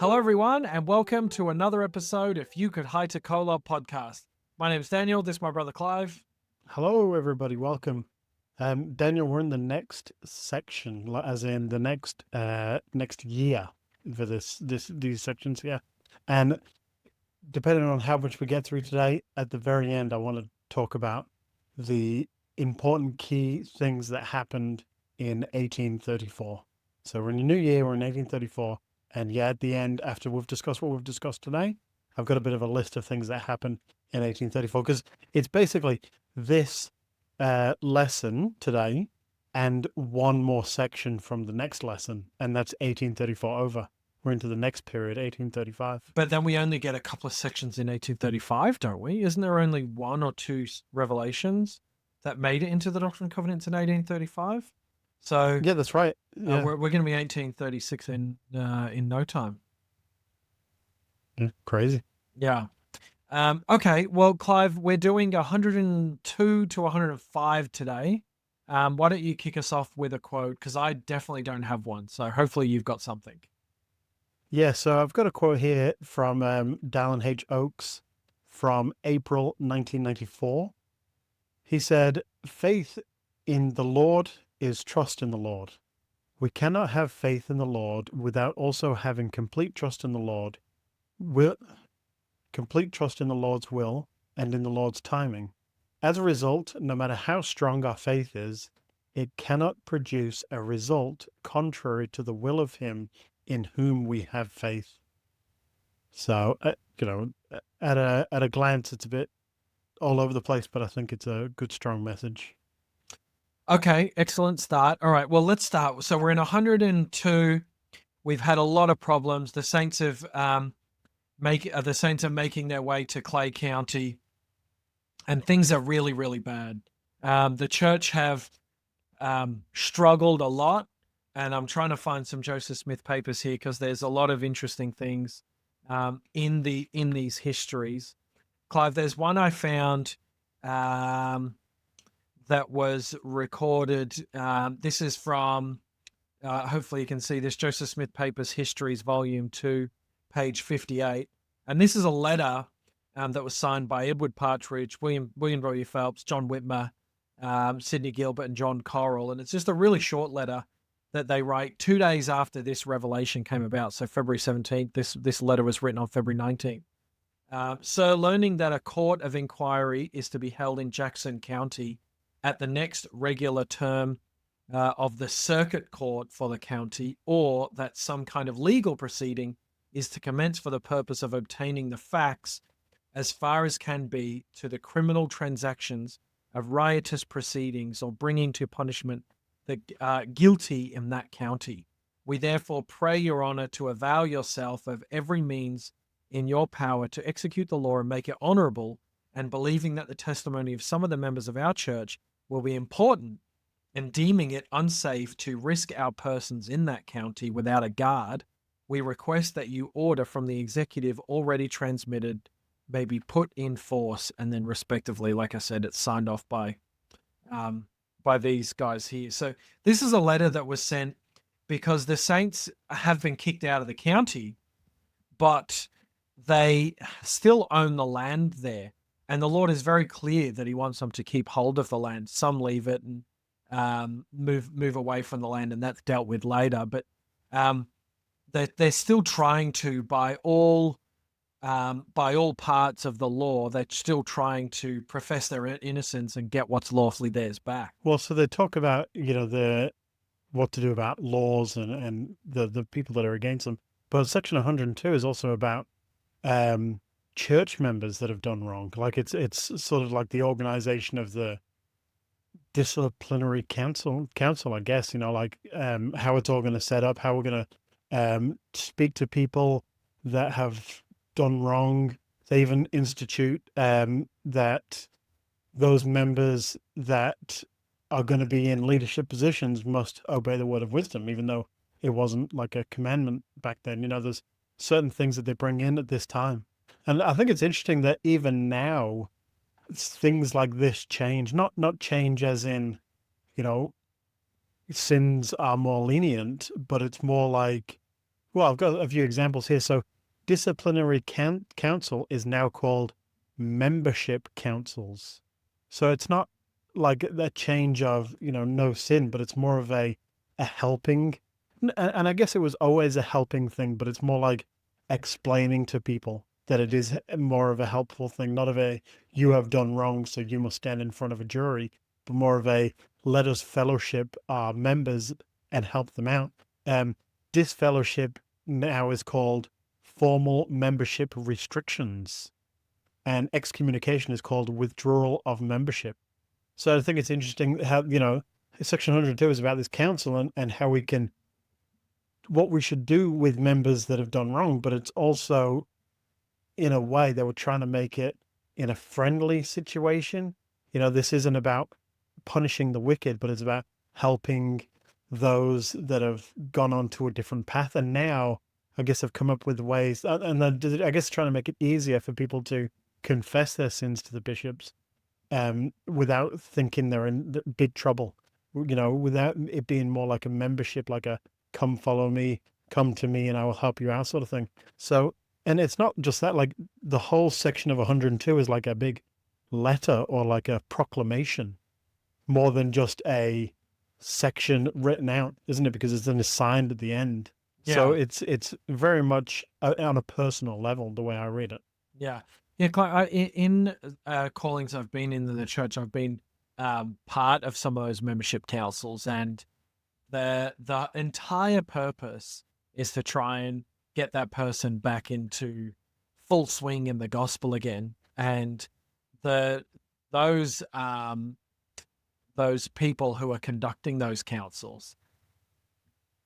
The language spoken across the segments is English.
Hello, everyone, and welcome to another episode of You Could Hite a Cola podcast. My name is Daniel. This is my brother Clive. Hello, everybody. Welcome. Daniel, we're in the next section, as in the next year for these sections here. And depending on how much we get through today, at the very end, I want to talk about the important key things that happened in 1834. So we're in a new year, we're in 1834. And yeah, at the end, after we've discussed what we've discussed today, I've got a bit of a list of things that happened in 1834, because it's basically this lesson today and one more section from the next lesson, and that's 1834 over. We're into the next period, 1835. But then we only get a couple of sections in 1835, don't we? Isn't there only one or two revelations that made it into the Doctrine and Covenants in 1835? So Yeah, that's right. Yeah. we're going to be 1836 in no time. Crazy. Yeah. Okay, well, Clive, we're doing 102 to 105 today. Why don't you kick us off with a quote? Because I definitely don't have one. So hopefully you've got something. Yeah, so I've got a quote here from Dallin H. Oakes from April 1994. He said, "Faith in the Lord is trust in the Lord. We cannot have faith in the Lord without also having complete trust in the Lord, complete trust in the Lord's will and in the Lord's timing. As a result, no matter how strong our faith is, it cannot produce a result contrary to the will of Him in whom we have faith." So, at a glance, it's a bit all over the place, but I think it's a good, strong message. Okay, excellent start. All right, well, let's start. So we're in 102. We've had a lot of problems. The Saints have the Saints are making their way to Clay County, and things are really, really bad. The church have struggled a lot, and I'm trying to find some Joseph Smith papers here because there's a lot of interesting things in these histories. Clive, there's one I found that was recorded. This is from, hopefully you can see this, Joseph Smith Papers Histories, Volume 2, page 58. And this is a letter that was signed by Edward Partridge, William W. Phelps, John Whitmer, Sidney Gilbert, and John Correll. And it's just a really short letter that they write 2 days after this revelation came about. So February 17th, this letter was written on February 19th. So learning that a court of inquiry is to be held in Jackson County at the next regular term of the circuit court for the county, or that some kind of legal proceeding is to commence for the purpose of obtaining the facts as far as can be to the criminal transactions of riotous proceedings or bringing to punishment the guilty in that county. We therefore pray your honor to avail yourself of every means in your power to execute the law and make it honorable, and believing that the testimony of some of the members of our church will be important, and deeming it unsafe to risk our persons in that county without a guard, we request that you order from the executive already transmitted may be put in force, and then respectively, like I said, it's signed off by these guys here. So this is a letter that was sent because the Saints have been kicked out of the county, but they still own the land there. And the Lord is very clear that He wants them to keep hold of the land. Some leave it and move away from the land, and that's dealt with later. But they're still trying to, by all parts of the law, they're still trying to profess their innocence and get what's lawfully theirs back. Well, so they talk about what to do about laws and the people that are against them. But section 102 is also about church members that have done wrong. Like it's sort of like the organization of the disciplinary council, I guess, how it's all going to set up, how we're going to speak to people that have done wrong. They even institute that those members that are going to be in leadership positions must obey the word of wisdom, even though it wasn't like a commandment back then. There's certain things that they bring in at this time. And I think it's interesting that even now, things like this change, not change as in, sins are more lenient, but it's more like Well, I've got a few examples here. So, disciplinary council is now called membership councils. So it's not like a change of, no sin, but it's more of a helping. And I guess it was always a helping thing, but it's more like explaining to people that it is more of a helpful thing, not of a you have done wrong, so you must stand in front of a jury, but more of a let us fellowship our members and help them out. Disfellowship now is called formal membership restrictions, and excommunication is called withdrawal of membership. So I think it's interesting how, Section 102 is about this council and how we can, what we should do with members that have done wrong, but it's also, in a way, they were trying to make it in a friendly situation. This isn't about punishing the wicked, but it's about helping those that have gone on to a different path. And now, I guess, have come up with ways, and I guess trying to make it easier for people to confess their sins to the bishops, without thinking they're in big trouble. Without it being more like a membership, like a come follow me, come to me, and I will help you out sort of thing. So, and it's not just that. Like the whole section of 102 is like a big letter or like a proclamation, more than just a section written out, isn't it? Because it's then assigned at the end. So Yeah. it's very much on a personal level, the way I read it. Yeah. Yeah, Clive, in callings I've been in the church, I've been part of some of those membership councils, and the entire purpose is to try and get that person back into full swing in the gospel again. And the those people who are conducting those councils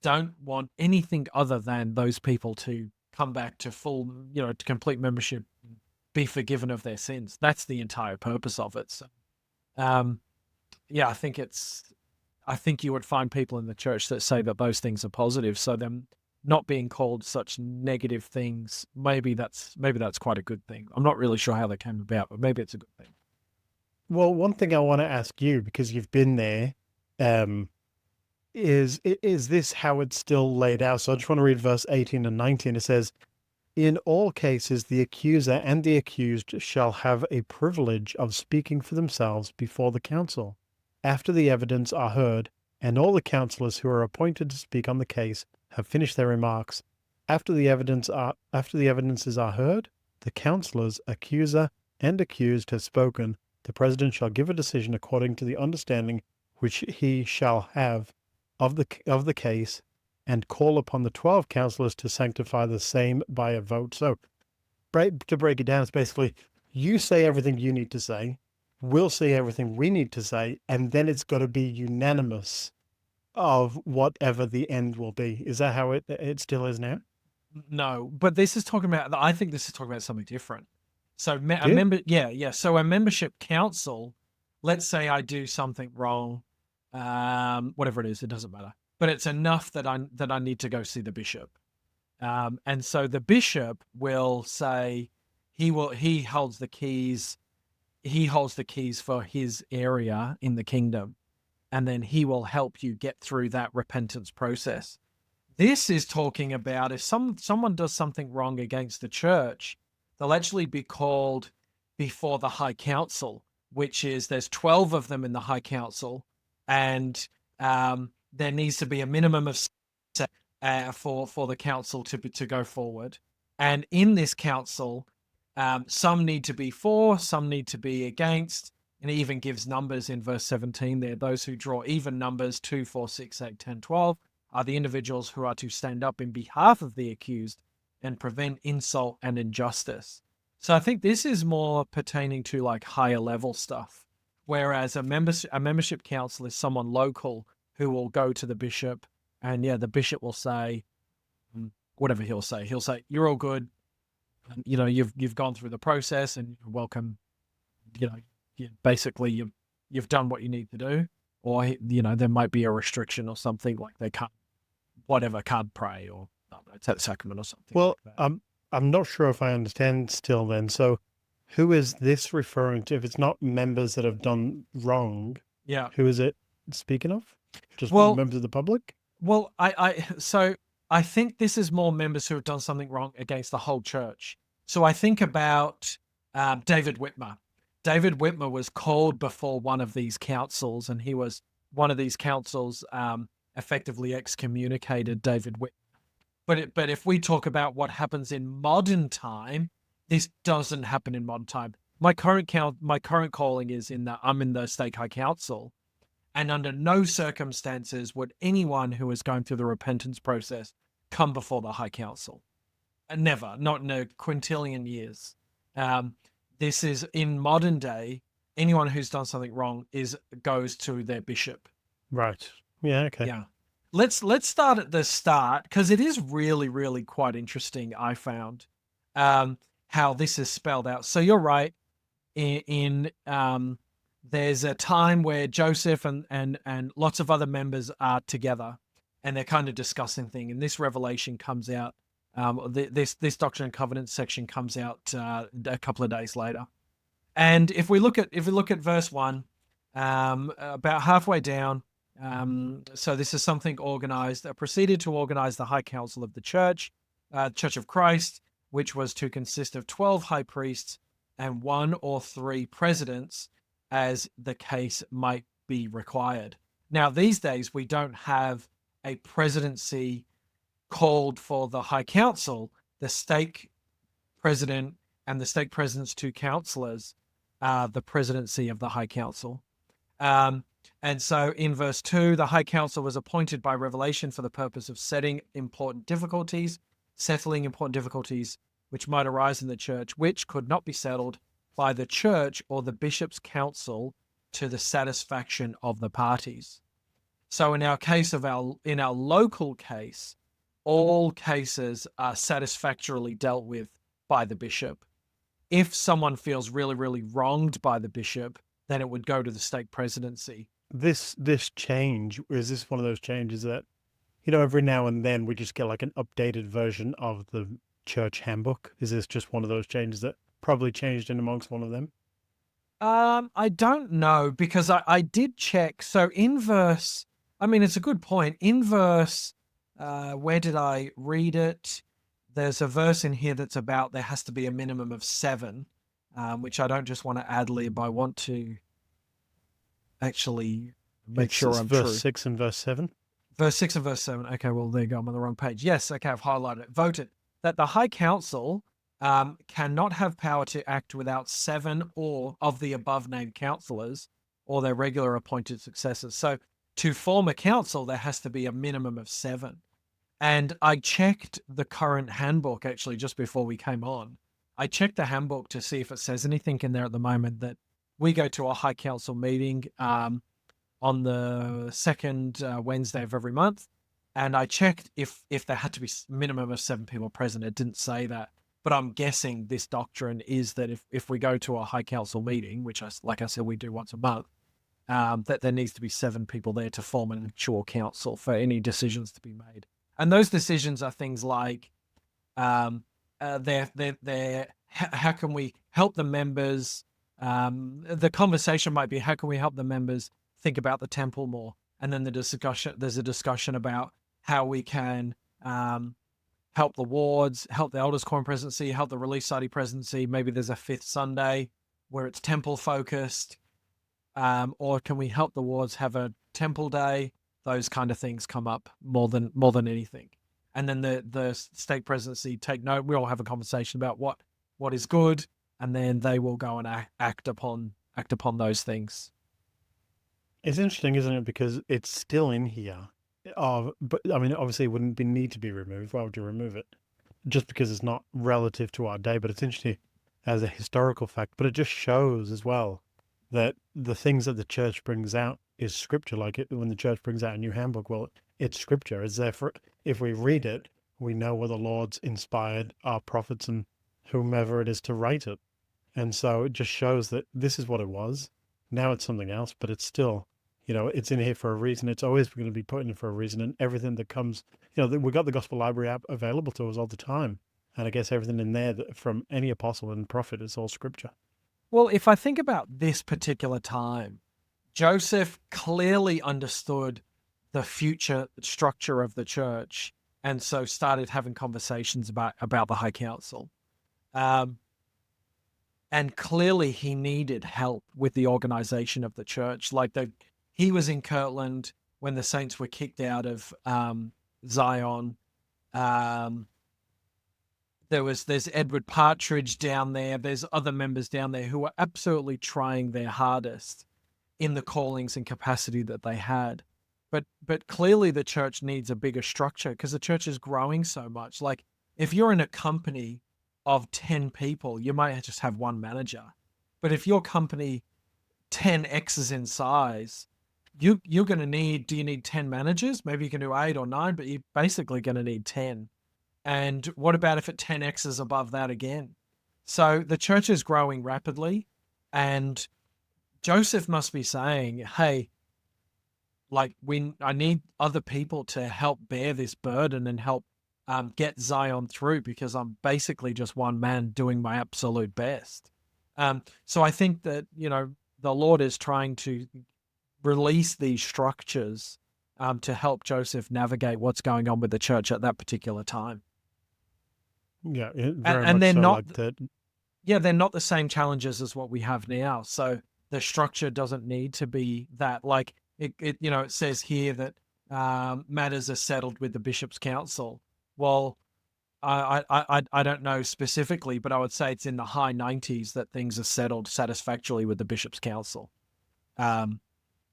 don't want anything other than those people to come back to full, to complete membership, be forgiven of their sins. That's the entire purpose of it. So, yeah, I think you would find people in the church that say that those things are positive. So them not being called such negative things, maybe that's quite a good thing. I'm not really sure how they came about, but maybe it's a good thing. Well, one thing I want to ask you, because you've been there, is this how it's still laid out? So I just want to read verse 18 and 19. It says, in all cases, the accuser and the accused shall have a privilege of speaking for themselves before the council, after the evidence are heard, and all the councillors who are appointed to speak on the case have finished their remarks. After the evidences are heard, the councillors, accuser, and accused have spoken. The president shall give a decision according to the understanding which he shall have of the case, and call upon the 12 councillors to sanctify the same by a vote. So, to break it down, it's basically you say everything you need to say, we'll say everything we need to say, and then it's got to be unanimous of whatever the end will be. Is that how it still is now? No, but this is talking about. I think this is talking about something different. So a Do member, yeah. So a membership council. Let's say I do something wrong, whatever it is, it doesn't matter. But it's enough that I need to go see the bishop, and so the bishop will say he holds the keys. He holds the keys for his area in the kingdom, and then he will help you get through that repentance process. This is talking about if someone does something wrong against the church, they'll actually be called before the High Council, which is there's 12 of them in the High Council, and there needs to be a minimum of for the council to go forward. And in this council, some need to be for, some need to be against, and it even gives numbers in verse 17 there. Those who draw even numbers 2, 4, 6, 8, 10, 12 are the individuals who are to stand up in behalf of the accused and prevent insult and injustice. So I think this is more pertaining to like higher level stuff, whereas a membership council is someone local who will go to the bishop, and yeah, the bishop will say whatever he'll say. He'll say, "You're all good. You've gone through the process, and you're welcome. Basically you've done what you need to do." Or there might be a restriction or something like they can't pray or take the sacrament or something. Well, like that. I'm not sure if I understand still then. So who is this referring to? If it's not members that have done wrong, Yeah. who is it speaking of? Just Well, members of the public? I so I think this is more members who have done something wrong against the whole church. So I think about David Whitmer. David Whitmer was called before one of these councils, and he was one of these councils effectively excommunicated David Whitmer. But if we talk about what happens in modern time, this doesn't happen in modern time. My current calling is I'm in the Stake High Council, and under no circumstances would anyone who is going through the repentance process come before the High Council. Never, not in a quintillion years. This is in modern day. Anyone who's done something wrong goes to their bishop. Right. Yeah. Okay. Yeah. Let's start at the start, because it is really, really quite interesting. I found how this is spelled out. So you're right. In there's a time where Joseph and lots of other members are together, and they're kind of discussing things. And this revelation comes out. This Doctrine and Covenants section comes out a couple of days later. And if we look at verse 1, about halfway down. So this is something organized, proceeded to organize the High Council of the Church, Church of Christ, which was to consist of 12 high priests and 1 or 3 presidents, as the case might be required. Now, these days, we don't have a presidency called for the High Council. The stake president and the stake president's 2 counselors are the presidency of the High Council. And so in verse 2, the High Council was appointed by revelation for the purpose of settling important difficulties which might arise in the church, which could not be settled by the church or the bishop's council to the satisfaction of the parties. So in our local case, all cases are satisfactorily dealt with by the bishop. If someone feels really, really wronged by the bishop, then it would go to the stake presidency. This change, is this one of those changes that, every now and then we just get like an updated version of the church handbook? Is this just one of those changes that probably changed in amongst one of them? I don't know, because I did check. So in verse, it's a good point. In verse, where did I read it? There's a verse in here that's about there has to be a minimum of 7, which I don't just want to ad lib. I want to actually make sure I'm true. Verse 6 and verse 7. Verse 6 and verse 7. Okay, well, there you go. I'm on the wrong page. Yes, okay, I've highlighted it. Voted that the High Council cannot have power to act without 7 or of the above-named councillors or their regular appointed successors. So to form a council, there has to be a minimum of 7. And I checked the current handbook, actually, just before we came on. I checked the handbook to see if it says anything in there at the moment that we go to a High Council meeting on the second Wednesday of every month. And I checked if there had to be a minimum of 7 people present. It didn't say that. But I'm guessing this doctrine is that if we go to a High Council meeting, which, like I said, we do once a month, that there needs to be 7 people there to form an actual council for any decisions to be made. And those decisions are things like, how can we help the members? The conversation might be, how can we help the members think about the temple more? And then there's a discussion about how we can help the wards, help the elders quorum presidency, help the relief society presidency. Maybe there's a 5th Sunday where it's temple focused. Or can we help the wards have a temple day? Those kind of things come up more than anything. And then the stake presidency take note. We all have a conversation about what is good, and then they will go and act upon those things. It's interesting, isn't it? Because it's still in here. But obviously it wouldn't need to be removed. Why would you remove it? Just because it's not relative to our day. But it's interesting as a historical fact. But it just shows as well that the things that the church brings out is scripture. Like when the church brings out a new handbook, well, it's scripture. It's there for, if we read it, we know what the Lord's inspired our prophets and whomever it is to write it. And so it just shows that this is what it was. Now it's something else, but it's still, it's in here for a reason. It's always going to be put in for a reason. And everything that comes, we've got the Gospel Library app available to us all the time. And I guess everything in there from any apostle and prophet is all scripture. Well, if I think about this particular time, Joseph clearly understood the future structure of the church and so started having conversations about the High Council. And clearly he needed help with the organization of the church. He was in Kirtland when the saints were kicked out of Zion. There's Edward Partridge down there. There's other members down there who are absolutely trying their hardest in the callings and capacity that they had. But clearly the church needs a bigger structure because the church is growing so much. Like if you're in a company of 10 people, you might just have one manager. But if your company 10x's in size, you're going to need, do you need 10 managers? Maybe you can do 8 or 9, but you're basically going to need 10. And what about if it 10x's above that again? So the church is growing rapidly, and Joseph must be saying, hey, like I need other people to help bear this burden and help get Zion through, because I'm basically just one man doing my absolute best. So I think that, the Lord is trying to release these structures to help Joseph navigate what's going on with the church at that particular time. Yeah, And much they're so not, like that. yeah, they're not the same challenges as what we have now. So the structure doesn't need to be that. Like it says here that matters are settled with the bishop's council. Well, I don't know specifically, but I would say it's in the high 90s that things are settled satisfactorily with the bishop's council.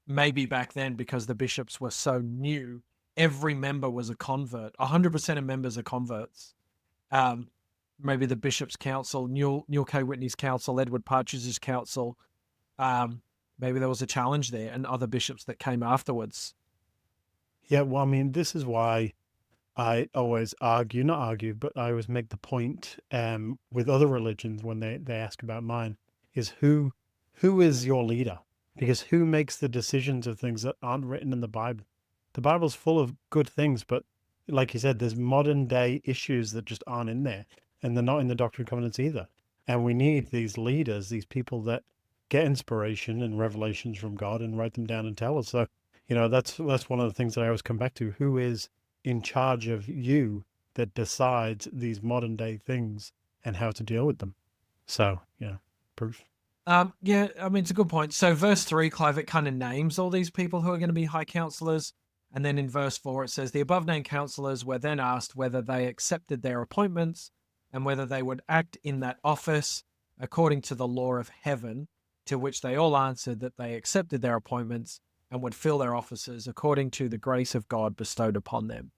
Maybe back then, because the bishops were so new, every member was a convert. 100% of members are converts. Maybe the bishop's council, Neil K. Whitney's council, Edward Partridge's council, maybe there was a challenge there, and other bishops that came afterwards. Yeah, well, I mean, this is why I always not argue, but I always make the point with other religions when they ask about mine, is who is your leader? Because who makes the decisions of things that aren't written in the Bible? The Bible's full of good things, but like you said, there's modern day issues that just aren't in there, and they're not in the Doctrine and Covenants either. And we need these leaders, these people that get inspiration and revelations from God and write them down and tell us. So, that's one of the things that I always come back to. Who is in charge of you that decides these modern day things and how to deal with them? So, proof. Yeah, I mean, it's a good point. So verse 3, Clive, it kind of names all these people who are going to be high counselors. And then in verse 4, it says, the above named counselors were then asked whether they accepted their appointments and whether they would act in that office according to the law of heaven, to which they all answered that they accepted their appointments and would fill their offices according to the grace of God bestowed upon them.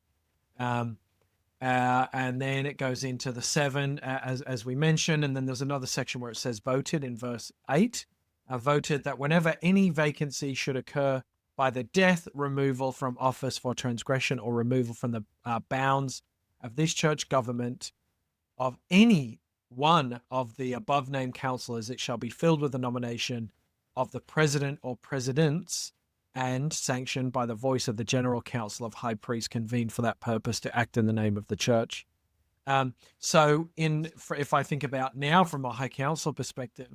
And then it goes into the 7, as we mentioned, and then there's another section where it says voted in verse 8, voted that whenever any vacancy should occur by the death, removal from office for transgression, or removal from the bounds of this church government of any one of the above named counselors, it shall be filled with the nomination of the president or presidents and sanctioned by the voice of the general council of high priests convened for that purpose to act in the name of the church. So if I think about now from a high council perspective,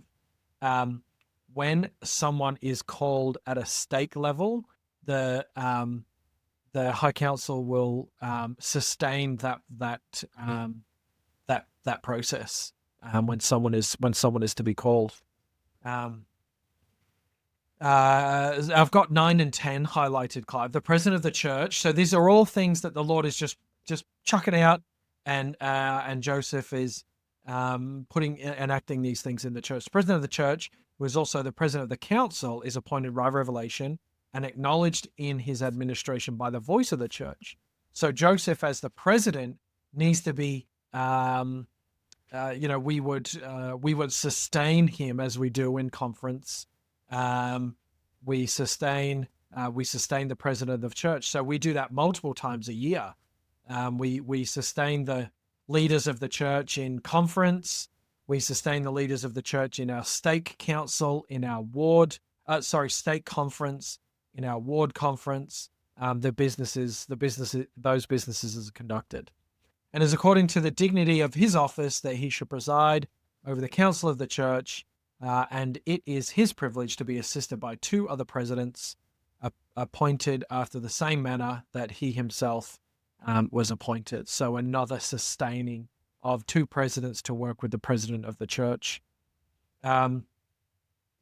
when someone is called at a stake level, the high council will sustain that process when someone is to be called. I've got 9 and 10 highlighted, Clive. The president of the church. So these are all things that the Lord is just chucking out, and Joseph is putting enacting these things in the church. The president of the church, who is also the president of the council, is appointed by revelation and acknowledged in his administration by the voice of the church. So Joseph, as the president, needs to be, we would sustain him as we do in conference. We sustain the president of the church. So we do that multiple times a year. We sustain the leaders of the church in conference. We sustain the leaders of the church in our stake council, in our stake conference, in our ward conference. Those businesses are conducted. And is according to the dignity of his office that he should preside over the council of the church, and it is his privilege to be assisted by 2 other presidents appointed after the same manner that he himself was appointed. So another sustaining of 2 presidents to work with the president of the church. And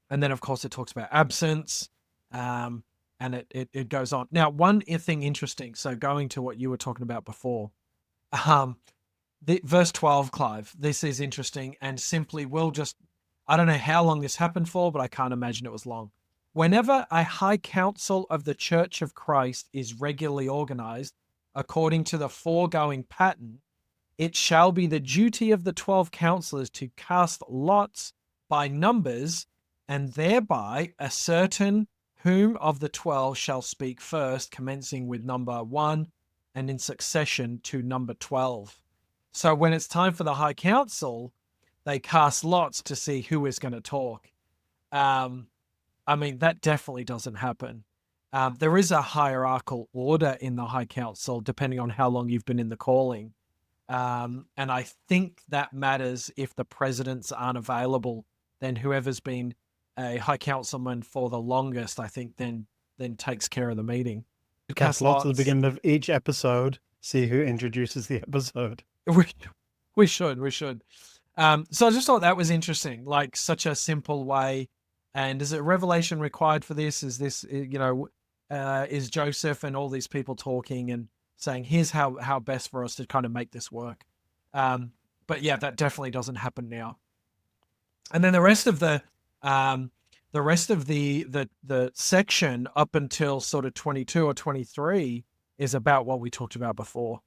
then, of course, it talks about absence, and it goes on. Now, one thing interesting, so going to what you were talking about before, verse 12, Clive, this is interesting, and simply I don't know how long this happened for, but I can't imagine it was long. Whenever a high council of the Church of Christ is regularly organized, according to the foregoing pattern, it shall be the duty of the 12 counselors to cast lots by numbers, and thereby ascertain whom of the 12 shall speak first, commencing with number 1 and in succession to number 12. So when it's time for the high council, they cast lots to see who is going to talk. I mean, that definitely doesn't happen. There is a hierarchical order in the high council, depending on how long you've been in the calling. And I think that matters if the presidents aren't available, then whoever's been a high councilman for the longest, I think then takes care of the meeting. Cast lots at the beginning of each episode, see who introduces the episode. We should. So I just thought that was interesting, like such a simple way. And is it revelation required for this? Is this, is Joseph and all these people talking and saying, here's how best for us to kind of make this work. But yeah, that definitely doesn't happen now. And then the rest of the section up until sort of 22 or 23 is about what we talked about before,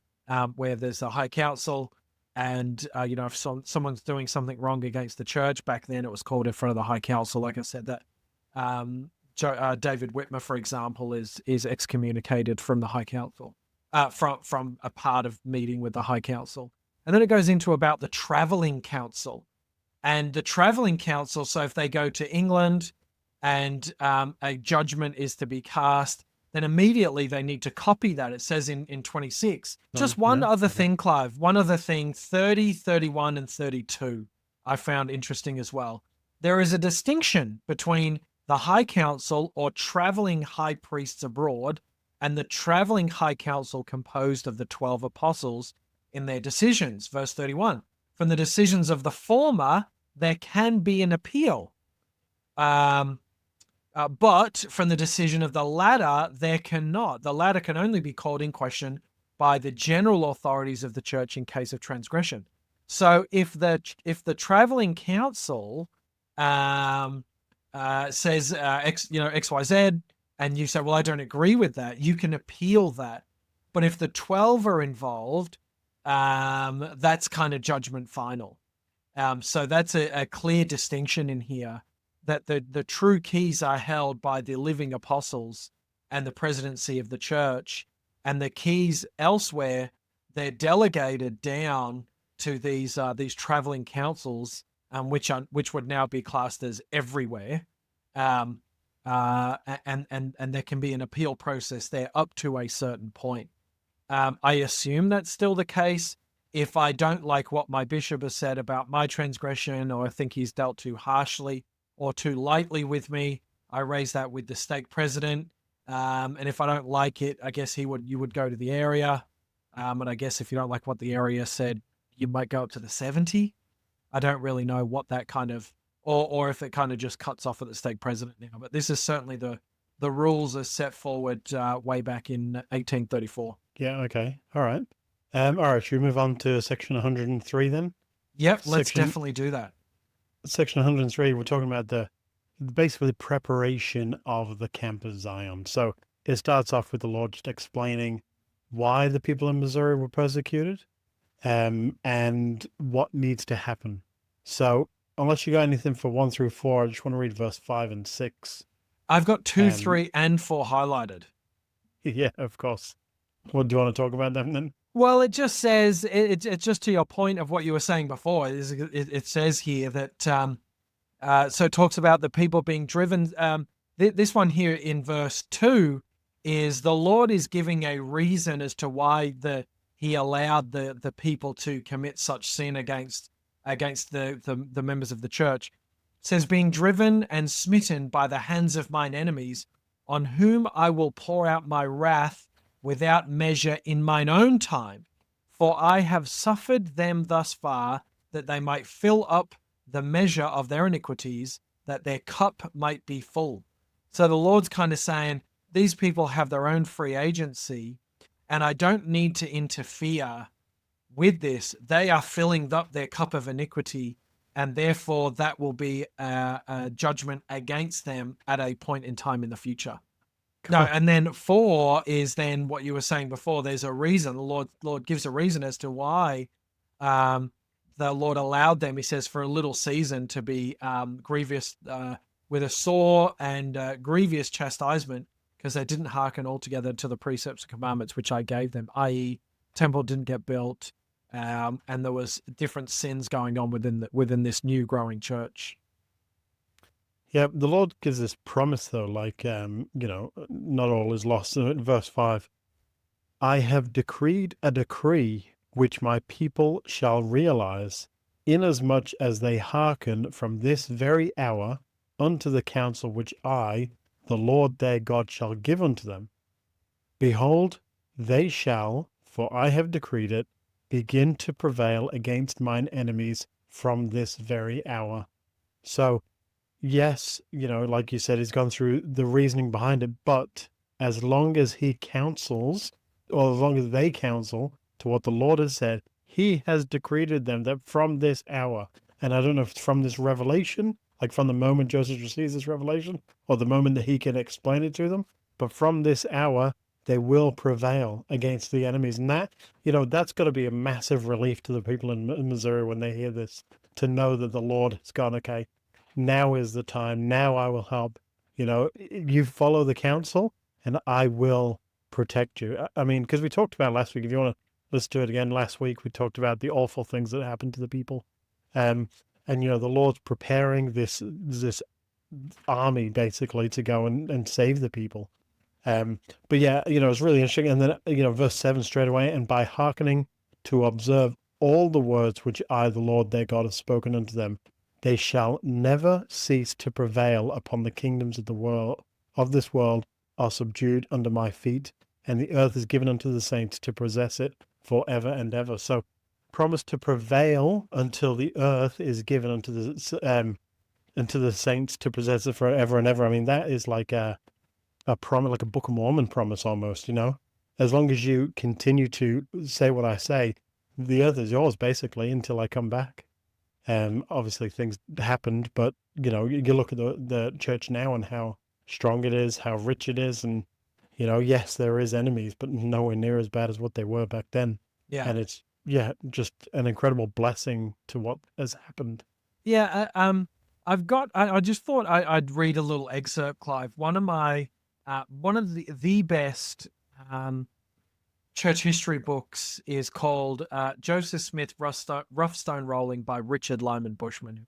where there's a high council and, if someone's doing something wrong against the church, back then it was called in front of the high council. Like I said, that David Whitmer, for example, is excommunicated from the high council, from a part of meeting with the high council. And then it goes into about the traveling council. And the traveling council, so if they go to England and a judgment is to be cast, then immediately they need to copy that. It says in 26. Just one other thing, Clive, 30, 31, and 32 I found interesting as well. There is a distinction between the high council or traveling high priests abroad and the traveling high council composed of the 12 apostles in their decisions. Verse 31. From the decisions of the former, there can be an appeal. But from the decision of the latter, there cannot. The latter can only be called in question by the general authorities of the church in case of transgression. So if the traveling council says XYZ, and you say, well, I don't agree with that, you can appeal that. But if the 12 are involved, that's kind of judgment final. So that's a clear distinction in here, that the true keys are held by the living apostles and the presidency of the church, and the keys elsewhere, they're delegated down to these traveling councils, which would now be classed as everywhere. And there can be an appeal process there up to a certain point. I assume that's still the case. If I don't like what my bishop has said about my transgression, or I think he's dealt too harshly or too lightly with me, I raise that with the stake president. And if I don't like it, I guess you would go to the area. And I guess if you don't like what the area said, you might go up to the 70. I don't really know what that kind of, or if it kind of just cuts off at the stake president now. But this is certainly the rules are set forward way back in 1834. Yeah, okay. All right. All right, should we move on to section 103 then? Yep, let's definitely do that. Section 103, we're talking about basically the preparation of the camp of Zion. So it starts off with the Lord just explaining why the people in Missouri were persecuted, and what needs to happen. So unless you got anything for 1 through 4, I just want to read verse 5 and 6. I've got 2, 3, and 4 highlighted. Yeah, of course. What do you want to talk about them then? Well, it just says, it's just to your point of what you were saying before, it says here that, so it talks about the people being driven. This one here in verse 2 is the Lord is giving a reason as to why he allowed the people to commit such sin against the members of the church. It says, being driven and smitten by the hands of mine enemies, on whom I will pour out my wrath without measure in mine own time. For I have suffered them thus far, that they might fill up the measure of their iniquities, that their cup might be full. So the Lord's kind of saying, these people have their own free agency, and I don't need to interfere with this. They are filling up their cup of iniquity, and therefore that will be a judgment against them at a point in time in the future. No, and then 4 is then what you were saying before. There's a reason. The Lord gives a reason as to why the Lord allowed them. He says for a little season to be grievous with a sore and grievous chastisement, because they didn't hearken altogether to the precepts and commandments which I gave them. I.e., temple didn't get built, and there was different sins going on within this new growing church. Yeah, the Lord gives this promise, though, like, not all is lost. So in verse 5, I have decreed a decree which my people shall realize, inasmuch as they hearken from this very hour unto the counsel which I, the Lord their God, shall give unto them. Behold, they shall, for I have decreed it, begin to prevail against mine enemies from this very hour. So, yes, like you said, he's gone through the reasoning behind it, but as long as he counsels, or as long as they counsel to what the Lord has said, he has decreed them that from this hour, and I don't know if it's from this revelation, like from the moment Joseph receives this revelation, or the moment that he can explain it to them, but from this hour, they will prevail against the enemies. And that, that's got to be a massive relief to the people in Missouri when they hear this, to know that the Lord has gone, okay, now is the time. Now I will help. You follow the counsel and I will protect you. I mean, because we talked about last week, if you want to listen to it again, last week we talked about the awful things that happened to the people. And the Lord's preparing this army basically to go and save the people. But yeah, it's really interesting. And then, verse 7 straight away, and by hearkening to observe all the words which I, the Lord their God, have spoken unto them, they shall never cease to prevail upon the kingdoms of this world are subdued under my feet, and the earth is given unto the saints to possess it forever and ever. So promise to prevail until the earth is given unto the saints to possess it forever and ever. I mean, that is like a promise, like a Book of Mormon promise almost, As long as you continue to say what I say, the earth is yours basically until I come back. Obviously things happened, but you look at the church now and how strong it is, how rich it is, and yes, there is enemies, but nowhere near as bad as what they were back then. Yeah. And it's just an incredible blessing to what has happened. Yeah. I just thought I'd read a little excerpt, Clive. One of the best church history books is called Joseph Smith Rough Stone Rolling by Richard Lyman Bushman, who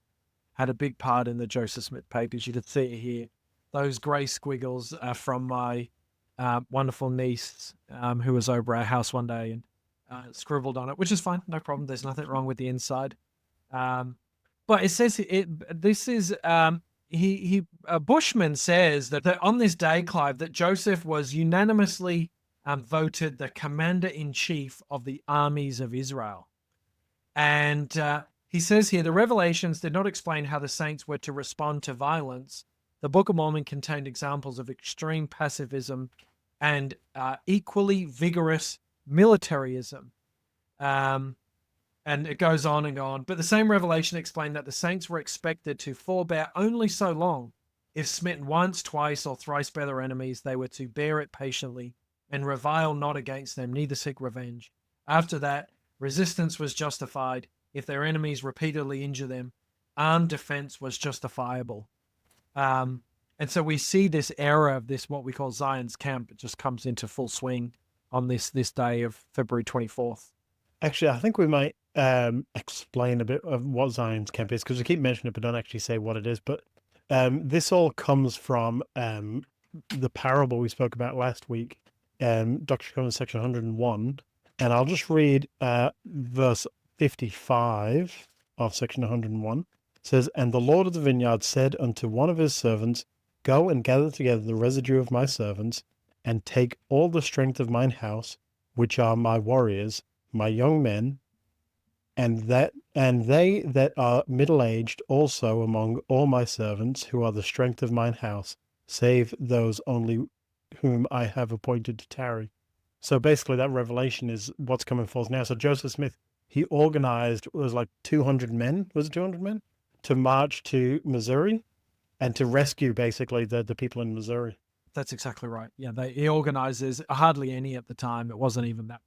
had a big part in the Joseph Smith papers. You can see it here. Those grey squiggles are from my wonderful niece who was over our house one day and scribbled on it, which is fine. No problem. There's nothing wrong with the inside. But it says Bushman says that on this day, Clive, that Joseph was unanimously voted the commander-in-chief of the armies of Israel. And he says here, the revelations did not explain how the saints were to respond to violence. The Book of Mormon contained examples of extreme pacifism and equally vigorous militarism. And it goes on and on. But the same revelation explained that the saints were expected to forbear only so long. If smitten once, twice, or thrice by their enemies, they were to bear it patiently and revile not against them, neither seek revenge. After that, resistance was justified. If their enemies repeatedly injure them, armed defense was justifiable. And so we see this era of this, what we call Zion's camp. It just comes into full swing on this day of February 24th. Actually, I think we might explain a bit of what Zion's camp is, because we keep mentioning it, but don't actually say what it is. But this all comes from the parable we spoke about last week, Doctrine and Covenants, section 101. And I'll just read verse 55 of section 101. It says, and the Lord of the vineyard said unto one of his servants, go and gather together the residue of my servants, and take all the strength of mine house, which are my warriors, my young men, and they that are middle-aged also among all my servants, who are the strength of mine house, save those only whom I have appointed to tarry. So basically that revelation is what's coming forth now. So Joseph Smith, he organized, it was like 200 men, was it 200 men? To march to Missouri and to rescue basically the people in Missouri. That's exactly right. Yeah, he organizes hardly any at the time. It wasn't even that.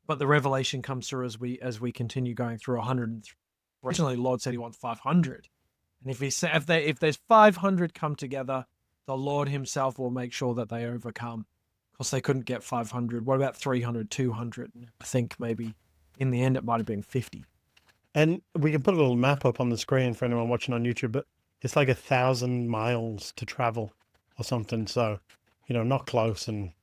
But the revelation comes through as we continue going through 103. Originally, the Lord said He wants 500, and if there's 500 come together, the Lord Himself will make sure that they overcome. Of course, they couldn't get 500. What about 300, 200? I think maybe in the end it might have been 50. And we can put a little map up on the screen for anyone watching on YouTube, but it's like 1,000 miles to travel or something. So, not close, and,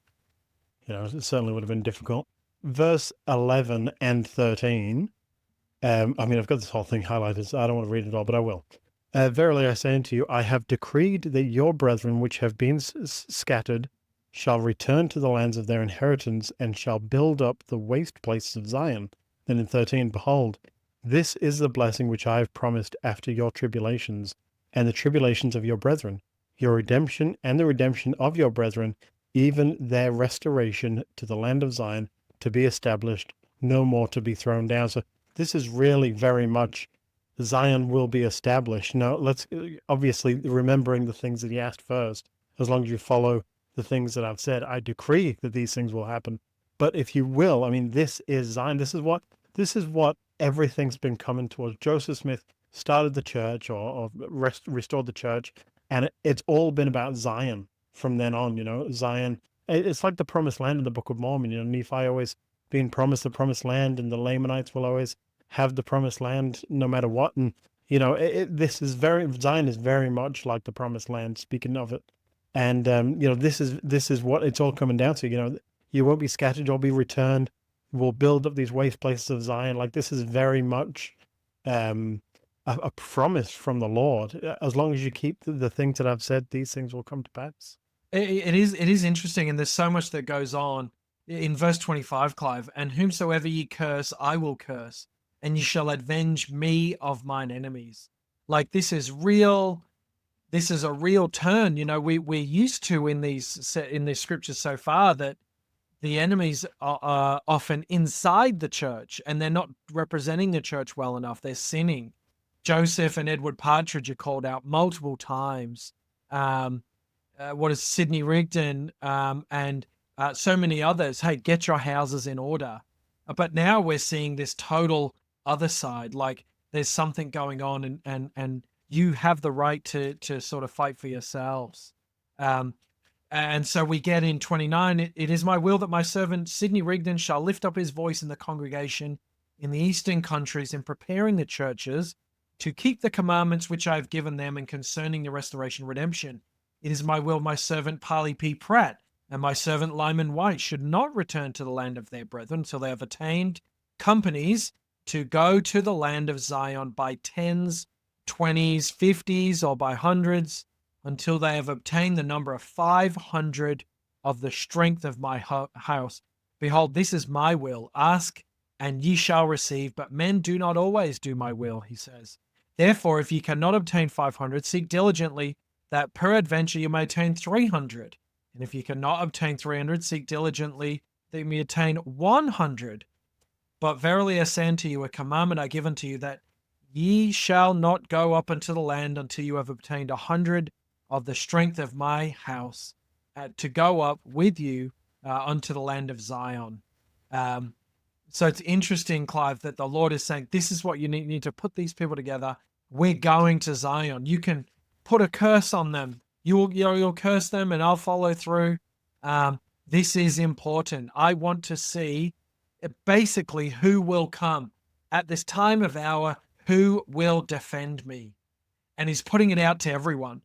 it certainly would have been difficult. Verse 11 and 13. I've got this whole thing highlighted, so I don't want to read it all, but I will. Verily I say unto you, I have decreed that your brethren which have been scattered shall return to the lands of their inheritance, and shall build up the waste places of Zion. Then in 13, behold, this is the blessing which I have promised after your tribulations, and the tribulations of your brethren, your redemption and the redemption of your brethren, even their restoration to the land of Zion, to be established, no more to be thrown down. So this is really very much Zion will be established. Now, let's obviously remembering the things that he asked first. As long as you follow the things that I've said, I decree that these things will happen. But if you will, this is Zion. This is what everything's been coming towards. Joseph Smith started the church or restored the church, and it's all been about Zion from then on. Zion. It's like the promised land in the Book of Mormon. Nephi always being promised the promised land, and the Lamanites will always have the promised land no matter what. And Zion is very much like the promised land, speaking of it. And this is what it's all coming down to. You won't be scattered, you'll be returned. We'll build up these waste places of Zion. Like, this is very much a promise from the Lord. As long as you keep the things that I've said, these things will come to pass. It is interesting, and there's so much that goes on in verse 25, Clive. And whomsoever ye curse, I will curse, and ye shall avenge me of mine enemies. Like, this is real. This is a real turn. We're used to in these scriptures so far that the enemies are often inside the church, and they're not representing the church well enough. They're sinning. Joseph and Edward Partridge are called out multiple times. What is Sidney Rigdon and so many others? Hey, get your houses in order. But now we're seeing this total other side. Like, there's something going on, and you have the right to sort of fight for yourselves. And so we get in 29, it is my will that my servant Sidney Rigdon shall lift up his voice in the congregation in the eastern countries in preparing the churches to keep the commandments which I have given them and concerning the restoration redemption. It is my will my servant Parley P. Pratt and my servant Lyman White should not return to the land of their brethren until they have attained companies to go to the land of Zion by tens, 20s, 50s, or by hundreds, until they have obtained the number of 500 of the strength of my house. Behold, this is my will. Ask, and ye shall receive. But men do not always do my will, he says. Therefore, if ye cannot obtain 500, seek diligently that peradventure you may attain 300. And if ye cannot obtain 300, seek diligently that you may attain 100. But verily I say unto you, a commandment I give unto you, that ye shall not go up into the land until you have obtained 100 of the strength of my house, to go up with you unto the land of Zion. So it's interesting, Clive, that the Lord is saying, this is what you need to put these people together. We're going to Zion. You can put a curse on them. You'll curse them, and I'll follow through. This is important. I want to see basically who will come at this time of hour, who will defend me. And he's putting it out to everyone.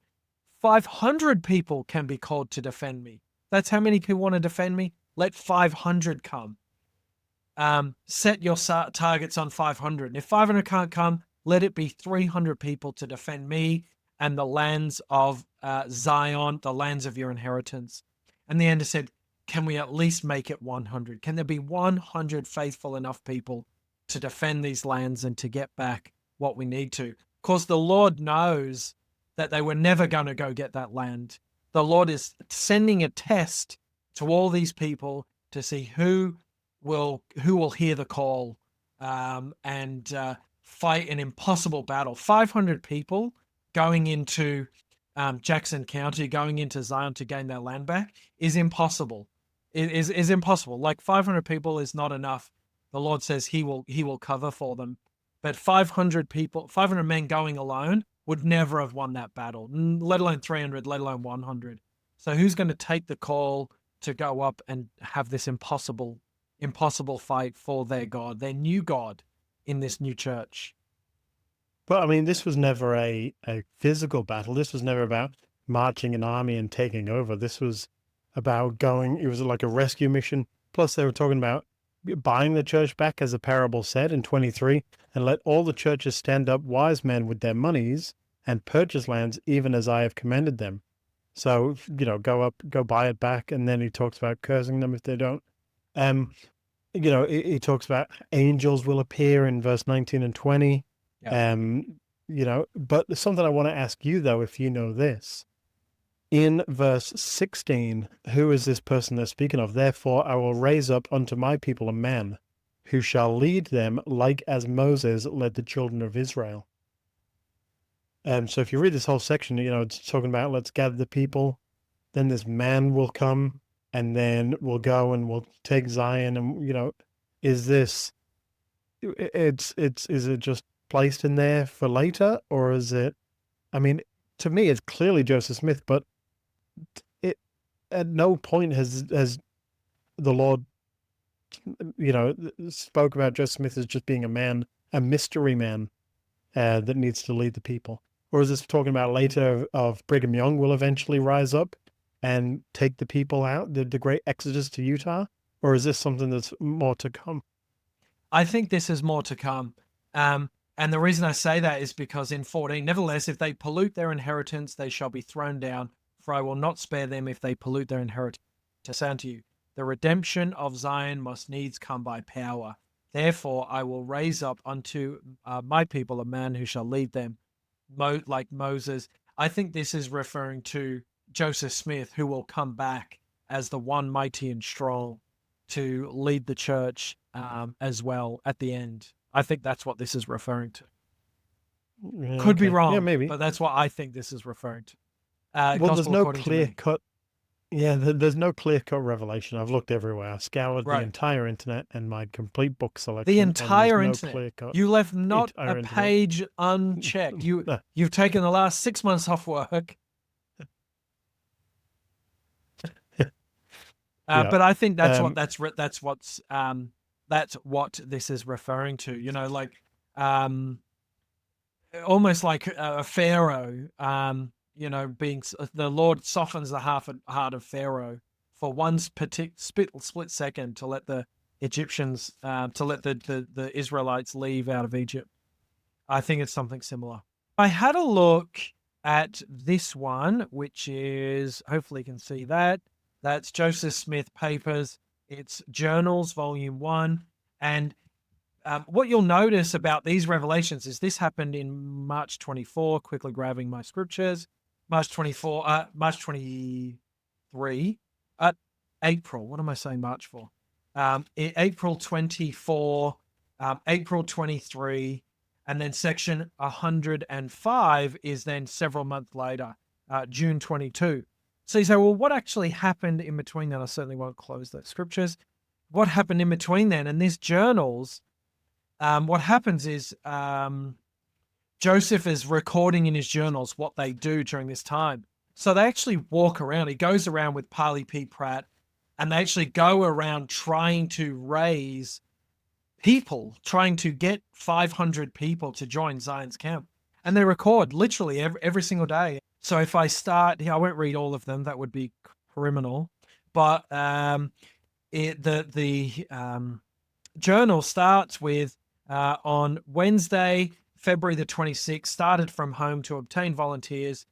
500 people can be called to defend me. That's how many people want to defend me. Let 500 come. Set your targets on 500. If 500 can't come, let it be 300 people to defend me and the lands of Zion, the lands of your inheritance. And the end said, can we at least make it 100? Can there be 100 faithful enough people to defend these lands and to get back what we need to? Of course, the Lord knows that they were never going to go get that land. The Lord is sending a test to all these people to see who will hear the call and fight an impossible battle. 500 people going into Jackson County, going into Zion to gain their land back is impossible. It is impossible. Like 500 people is not enough. The Lord says he will cover for them. But 500 people, 500 men going alone would never have won that battle, let alone 300, let alone 100. So who's going to take the call to go up and have this impossible fight for their God, their new God in this new church? But I mean, this was never a physical battle. This was never about marching an army and taking over. This was about going, it was like a rescue mission. Plus, they were talking about buying the church back, as the parable said in 23, and let all the churches stand up wise men with their monies and purchase lands, even as I have commanded them. So, go buy it back. And then he talks about cursing them if they don't. He talks about angels will appear in verse 19 and 20. Yeah. But something I want to ask you, though, if you know this. In verse 16, who is this person they're speaking of? Therefore, I will raise up unto my people a man who shall lead them like as Moses led the children of Israel. So if you read this whole section, it's talking about let's gather the people. Then this man will come, and then we'll go and we'll take Zion. And, is this, is it just placed in there for later? Or is it, I mean, to me, it's clearly Joseph Smith, but it at no point has the Lord, spoke about Joseph Smith as just being a man, a mystery man that needs to lead the people. Or is this talking about later of Brigham Young will eventually rise up and take the people out, the great exodus to Utah? Or is this something that's more to come? I think this is more to come. And the reason I say that is because in 14, nevertheless, if they pollute their inheritance, they shall be thrown down, for I will not spare them if they pollute their inheritance. To say unto you, the redemption of Zion must needs come by power. Therefore, I will raise up unto my people a man who shall lead them, like Moses. I think this is referring to Joseph Smith, who will come back as the one mighty and strong to lead the church as well at the end. I think that's what this is referring to. Yeah, Could be wrong, yeah, maybe. but that's what I think this is referring to. Well, there's no clear cut. Yeah, there's no clear cut revelation. I've looked everywhere. I scoured the entire internet and my complete book selection. The entire internet. Clear-cut. You left not a page unchecked. You've taken the last 6 months off work. But I think that's what this is referring to. Almost like a Pharaoh. Being the Lord softens the heart of Pharaoh for one split second to let the Egyptians, to let the Israelites leave out of Egypt. I think it's something similar. I had a look at this one, which is, hopefully you can see that. That's Joseph Smith Papers. It's Journals, Volume 1. And what you'll notice about these revelations is this happened in March 24, quickly grabbing my scriptures. March 23, April. What am I saying March for? April 24, April 23, and then section 105 is then several months later, June 22. So you say, well, what actually happened in between then? I certainly won't close those scriptures. What happened in between then? And these journals, what happens is Joseph is recording in his journals what they do during this time. So they actually walk around. He goes around with Parley P. Pratt, and they actually go around trying to raise people, trying to get 500 people to join Zion's camp. And they record literally every single day. So if I start here, I won't read all of them. That would be criminal. But the journal starts with on Wednesday, February the 26th, started from home to obtain volunteers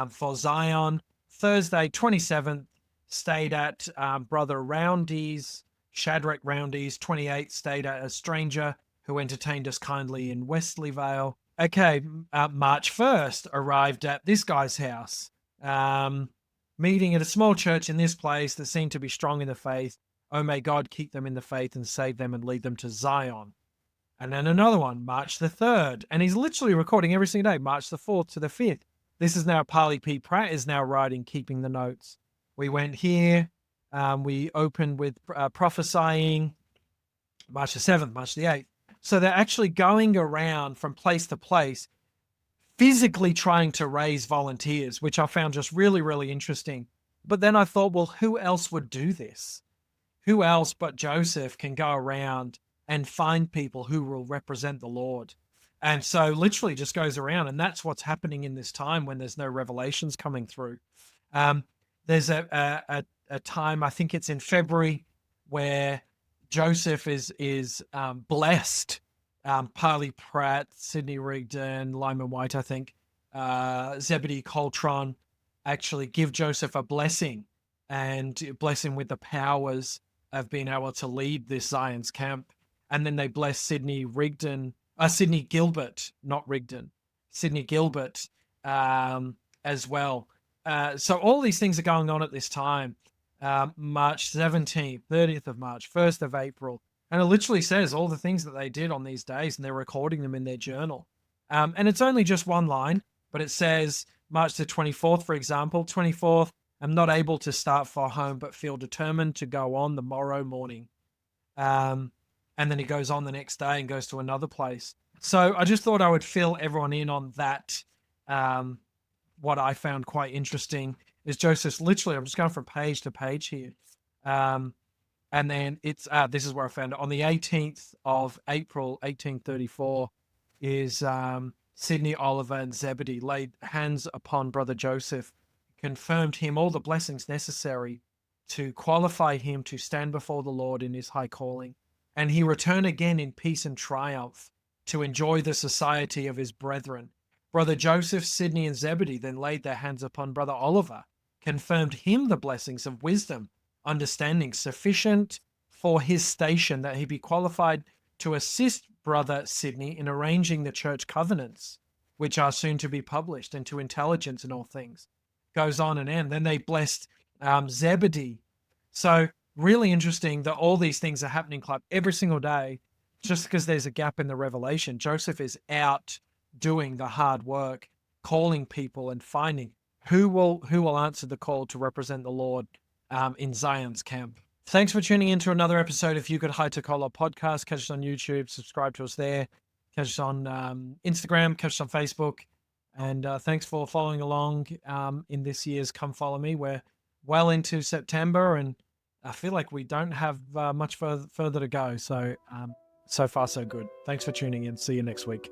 for Zion. Thursday, 27th, stayed at Brother Roundy's, Shadrach Roundy's. 28 stayed at a stranger who entertained us kindly in Wesleyvale. Okay, March 1st, arrived at this guy's house. Meeting at a small church in this place that seemed to be strong in the faith. Oh, may God keep them in the faith and save them and lead them to Zion. And then another one, March the 3rd. And he's literally recording every single day, March the 4th to the 5th. This is now Parley P. Pratt is now writing, keeping the notes. We went here. We opened with prophesying, March the 7th, March the 8th. So they're actually going around from place to place, physically trying to raise volunteers, which I found just really, really interesting. But then I thought, well, who else would do this? Who else but Joseph can go around and find people who will represent the Lord? And so literally just goes around, and that's what's happening in this time when there's no revelations coming through. There's a time, I think it's in February, where Joseph is blessed. Parley Pratt, Sidney Rigdon, Lyman White, I think, Zebedee Coltron actually give Joseph a blessing and bless him with the powers of being able to lead this Zion's camp. And then they bless Sidney Gilbert, not Rigdon, Sidney Gilbert as well. So all these things are going on at this time. March 17th, 30th of March, 1st of April. And it literally says all the things that they did on these days, and they're recording them in their journal. And it's only just one line, but it says March the 24th, for example, 24th, I'm not able to start for home, but feel determined to go on the morrow morning. And then he goes on the next day and goes to another place. So I just thought I would fill everyone in on that. What I found quite interesting is Joseph's literally, I'm just going from page to page here. And then it's, this is where I found it. On the 18th of April, 1834, is Sidney, Oliver, and Zebedee laid hands upon Brother Joseph, confirmed him all the blessings necessary to qualify him to stand before the Lord in his high calling. And he returned again in peace and triumph to enjoy the society of his brethren. Brother Joseph, Sidney, and Zebedee then laid their hands upon Brother Oliver, confirmed him the blessings of wisdom, understanding sufficient for his station, that he be qualified to assist Brother Sidney in arranging the church covenants, which are soon to be published, and to intelligence in all things. Goes on and on. Then they blessed Zebedee. So really interesting that all these things are happening, Club, every single day, just because there's a gap in the revelation. Joseph is out doing the hard work, calling people and finding who will answer the call to represent the Lord in Zion's camp. Thanks for tuning in to another episode of You Could Hide to Collar podcast. Catch us on YouTube, subscribe to us there. Catch us on Instagram, catch us on Facebook. And thanks for following along in this year's Come Follow Me. We're well into September, and I feel like we don't have much further to go. So, so far, so good. Thanks for tuning in. See you next week.